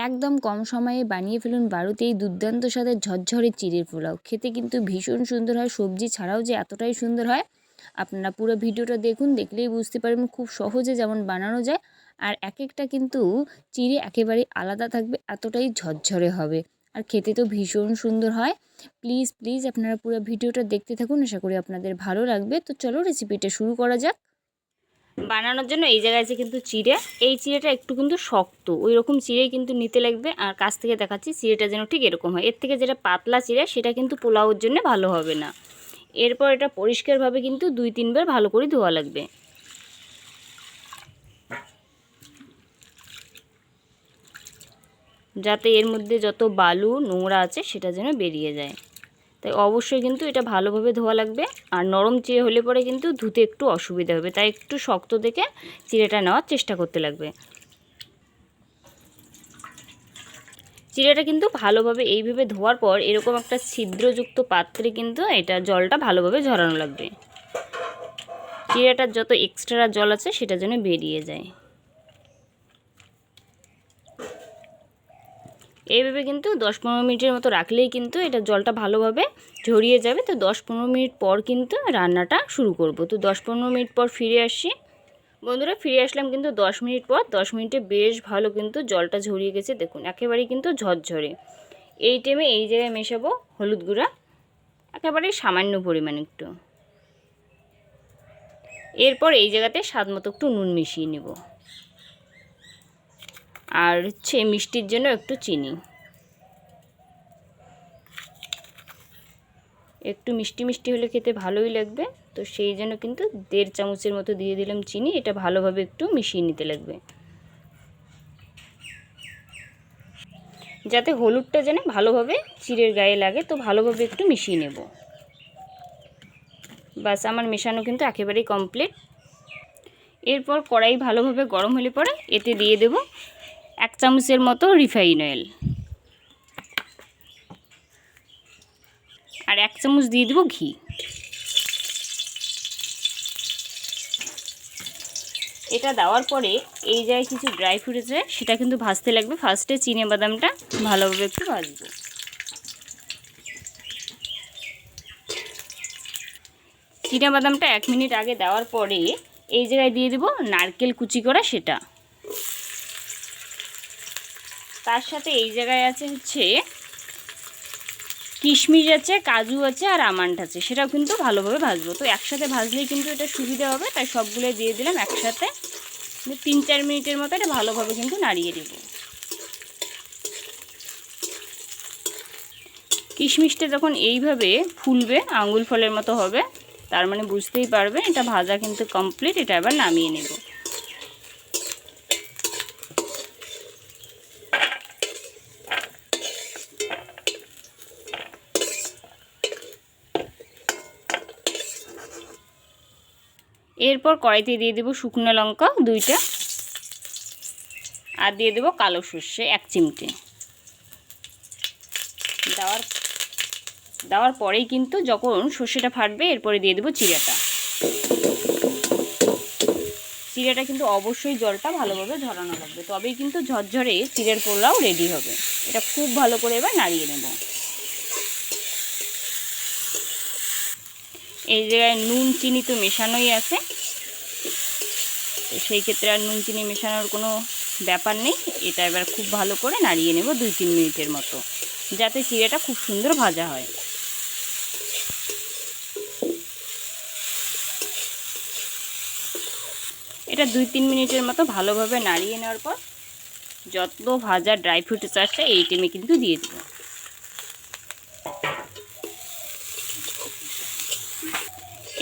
একদম কম সময়ে বানিয়ে ফেলুন বাড়িতেই দুর্দান্ত স্বাদের ঝরঝরে চিড়ের পোলাও। খেতে কিন্তু ভীষণ সুন্দর হয়, সবজি ছাড়াও যে এতটাই সুন্দর হয় আপনারা পুরো ভিডিওটা দেখুন, দেখলেই বুঝতে পারবেন খুব সহজে যেমন বানানো যায়। আর এক একটা কিন্তু চিড়ে একেবারেই আলাদা থাকবে, এতটাই ঝরঝরে হবে আর খেতে তো ভীষণ সুন্দর হয়। প্লিজ প্লিজ আপনারা পুরো ভিডিওটা দেখতে থাকুন, আশা করি আপনাদের ভালো লাগবে। তো চলো রেসিপিটা শুরু করা যাক। বানানোর জন্য এই জায়গায় আছে কিন্তু চিড়ে, এই চিড়েটা একটু কিন্তু শক্ত, ওই রকম চিড়েই কিন্তু নিতে লাগবে। আর কাছ থেকে দেখাচ্ছি চিড়েটা যেন ঠিক এরকম হয়, এর থেকে যেটা পাতলা চিড়ে সেটা কিন্তু পোলাওর জন্য ভালো হবে না। এরপর এটা পরিষ্কারভাবে কিন্তু 2-3 বার ভালো করে ধোয়া লাগবে, যাতে এর মধ্যে যত বালু নোংরা আছে সেটা যেন বেরিয়ে যায়। তাই অবশ্যই কিন্তু এটা ভালোভাবে ধোয়া লাগবে। আর নরম চিড়ে হলে পরে কিন্তু ধুতে একটু অসুবিধা হবে, তাই একটু শক্ত দেখে চিড়েটা নেওয়ার চেষ্টা করতে লাগবে। চিড়েটা কিন্তু ভালোভাবে এইভাবে ধোয়ার পর এরকম একটা ছিদ্রযুক্ত পাত্রে কিন্তু এটা জলটা ভালোভাবে ঝরানো লাগবে। চিড়েটার যত এক্সট্রা জল আছে সেটা যেন বেরিয়ে যায়। এইভাবে কিন্তু 10-15 মিনিটের মতো রাখলেই কিন্তু এটা জলটা ভালোভাবে ঝরিয়ে যাবে। তো 10-15 মিনিট পর কিন্তু রান্নাটা শুরু করব। তো 10-15 মিনিট পর ফিরে আসি বন্ধুরা, ফিরে আসলাম কিন্তু 10 মিনিট পর। 10 মিনিটে বেশ ভালো কিন্তু জলটা ঝরিয়ে গেছে, দেখুন একেবারেই কিন্তু ঝরঝরে। এই টাইমে এই জায়গায় মেশাবো হলুদ গুঁড়া, একেবারে সামান্য পরিমাণ একটু। এরপর এই জায়গাতে স্বাদ মতো একটু নুন মিশিয়ে নেব, আর হচ্ছে মিষ্টির জন্য একটু চিনি। একটু মিষ্টি মিষ্টি হলে খেতে ভালোই লাগবে, তো সেই জন্য কিন্তু 1.5 চামচের মতো দিয়ে দিলাম চিনি। এটা ভালোভাবে একটু মিশিয়ে নিতে লাগবে, যাতে হলুদটা যেন ভালোভাবে চিড়ের গায়ে লাগে। তো ভালোভাবে একটু মিশিয়ে নেব। বাস আমার মেশানো কিন্তু একেবারেই কমপ্লিট। এরপর কড়াই ভালোভাবে গরম হলে পরে এতে দিয়ে দেব 1 চামচের মতো রিফাইন অয়েল, আর 1 চামচ দিয়ে দেব ঘি। এটা দেওয়ার পরে এই জায়গায় কিছু ড্রাই ফ্রুট আছে, সেটা কিন্তু ভাজতে লাগবে। ফার্স্টে চিনে বাদামটা ভালোভাবে একটু ভাজবো। চিনে বাদামটা 1 মিনিট আগে দেওয়ার পরে এই জায়গায় দিয়ে দেব নারকেল কুচি করা, সেটা। তার সাথে এই জায়গায় আছে হচ্ছে কিশমিশ আছে, কাজু আছে আর আমন্ড আছে, সেটাও কিন্তু ভালোভাবে ভাজবো। তো একসাথে ভাজলেই কিন্তু এটা সুবিধা হবে, তাই সবগুলো দিয়ে দিলাম একসাথে। 3-4 মিনিটের মতো এটা ভালোভাবে কিন্তু নাড়িয়ে দেব। কিশমিশটা যখন এইভাবে ফুলবে, আঙুল ফলের মতো হবে, তার মানে বুঝতেই পারবে এটা ভাজা কিন্তু কমপ্লিট। এটা এবার নামিয়ে নেব। এরপর কড়াইতে দিয়ে দেব শুকনো লঙ্কা 2টা, আর দিয়ে দেব কালো সর্ষে 1 চিমটে। দেওয়ার পরেই কিন্তু যখন সর্ষেটা ফাটবে এরপরে দিয়ে দেব চিড়েটা। চিড়েটা কিন্তু অবশ্যই জলটা ভালোভাবে ঝরানো লাগবে, তবেই কিন্তু ঝরঝরে চিড়ের পোলাও রেডি হবে। এটা খুব ভালো করে এবার নাড়িয়ে নেব। এই জায়গায় নুন চিনি তো মেশানোই আছে, তো সেই ক্ষেত্রে আর নুন চিনি মেশানোর কোনো ব্যাপার নেই। এটা এবার খুব ভালো করে নাড়িয়ে নেব 2-3 মিনিটের মতো, যাতে চিড়েটা খুব সুন্দর ভাজা হয়। এটা 2-3 মিনিটের মতো ভালোভাবে নাড়িয়ে নেওয়ার পর যত ভাজা ড্রাই ফ্রুট আছে এই টাইমে কিন্তু দিয়ে দেব।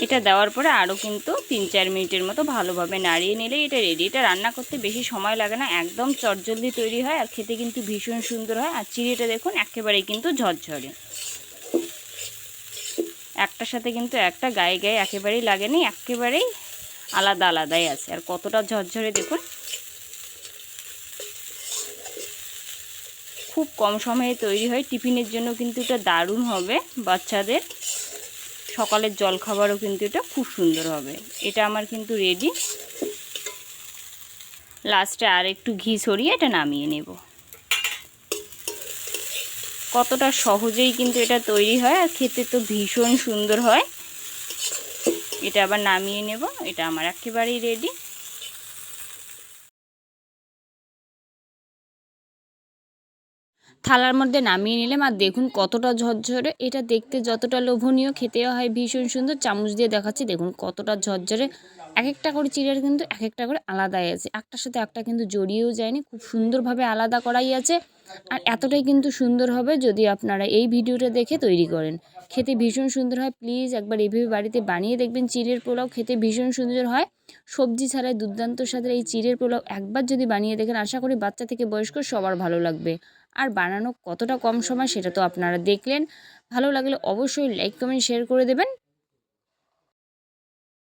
এটা দেওয়ার পরে আরও কিন্তু 3-4 মিনিটের মতো ভালোভাবে নাড়িয়ে নিলে এটা রেডি। এটা রান্না করতে বেশি সময় লাগে না, একদম চটজলদি তৈরি হয়, আর খেতে কিন্তু ভীষণ সুন্দর হয়। আর চিড়েটা দেখুন একেবারেই কিন্তু ঝরঝরে, একটার সাথে কিন্তু একটা গায়ে গায়ে একেবারেই লাগেনি, একেবারেই আলাদা আলাদাই আছে। আর কতটা ঝরঝরে দেখুন, খুব কম সময়ে তৈরি হয়। টিফিনের জন্য কিন্তু এটা দারুণ হবে, বাচ্চাদের সকালের জলখাবারও কিন্তু এটা খুব সুন্দর হবে। এটা আমার কিন্তু রেডি। লাস্টে আর একটু ঘি ছড়িয়ে এটা নামিয়ে নেব। কতটা সহজেই কিন্তু এটা তৈরি হয় আর খেতে তো ভীষণ সুন্দর হয়। এটা আবার নামিয়ে নেব। এটা আমার একেবারেই রেডি। থালার মধ্যে নামিয়ে নিলাম আর দেখুন কতটা ঝরঝরে। এটা দেখতে যতটা লোভনীয় খেতেও হয় ভীষণ সুন্দর। চামচ দিয়ে দেখাচ্ছি দেখুন কতটা ঝরঝরে। এক একটা করে চিড়ের কিন্তু এক একটা করে আলাদাই আছে, একটার সাথে একটা কিন্তু জড়িয়েও যায়নি, খুব সুন্দরভাবে আলাদা করাই আছে। আর এতটাই কিন্তু সুন্দর হবে যদি আপনারা এই ভিডিওটা দেখে তৈরি করেন। খেতে ভীষণ সুন্দর হয়। প্লিজ একবার এভাবে বাড়িতে বানিয়ে দেখবেন। চিড়ের পোলাও খেতে ভীষণ সুন্দর হয়, সবজি ছাড়াই দুর্দান্ত স্বাদের এই চিড়ের পোলাও একবার যদি বানিয়ে দেখেন আশা করি বাচ্চা থেকে বয়স্ক সবার ভালো লাগবে। আর বানানো কতটা কম সময় সেটা তো আপনারা দেখলেন। ভালো লাগলে অবশ্যই লাইক কমেন্ট শেয়ার করে দেবেন।